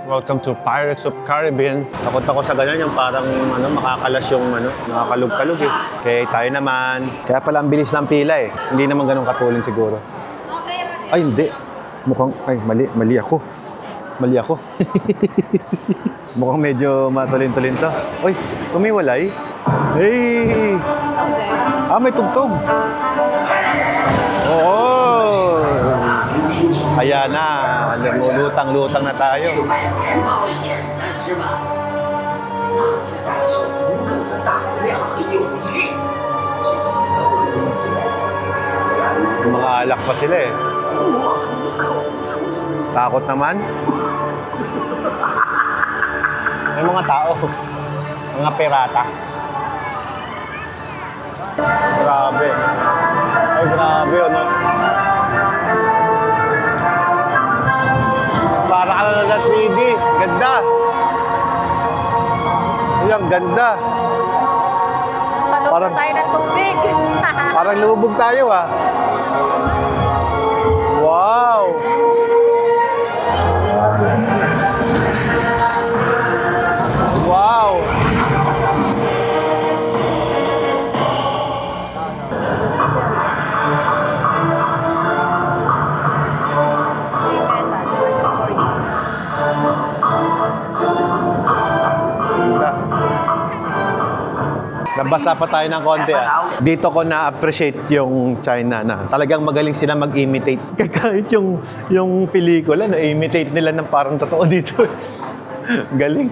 Welcome to Pirates of Caribbean. Takot ako sa ganyan, yung parang makakalas yung nakakalug-kalug eh. Okay, tayo naman. Kaya pala ang bilis ng pila eh. Hindi naman ganun katulin siguro. Ay, hindi. Mukhang, mali ako. Mali ako. Mukhang medyo matulin-tulin to. Uy, kumiwalay. Hey! May tugtog. Oo! Ayan na. Lutang-lutang na tayo. Mga alak pa sila eh. Takot naman. May mga tao. Mga pirata. Grabe. Ay, grabe, ano? Para ka na sa 3D. Ganda. Ayan, ganda. Parang tayo ng tubig. Parang lumubog tayo, ah. Wow! Wow! Nabasa pa tayo ng konti ah. Dito ko na-appreciate yung China na talagang magaling sila mag-imitate. Kahit yung pelikula, na-imitate nila ng parang totoo dito. Galing.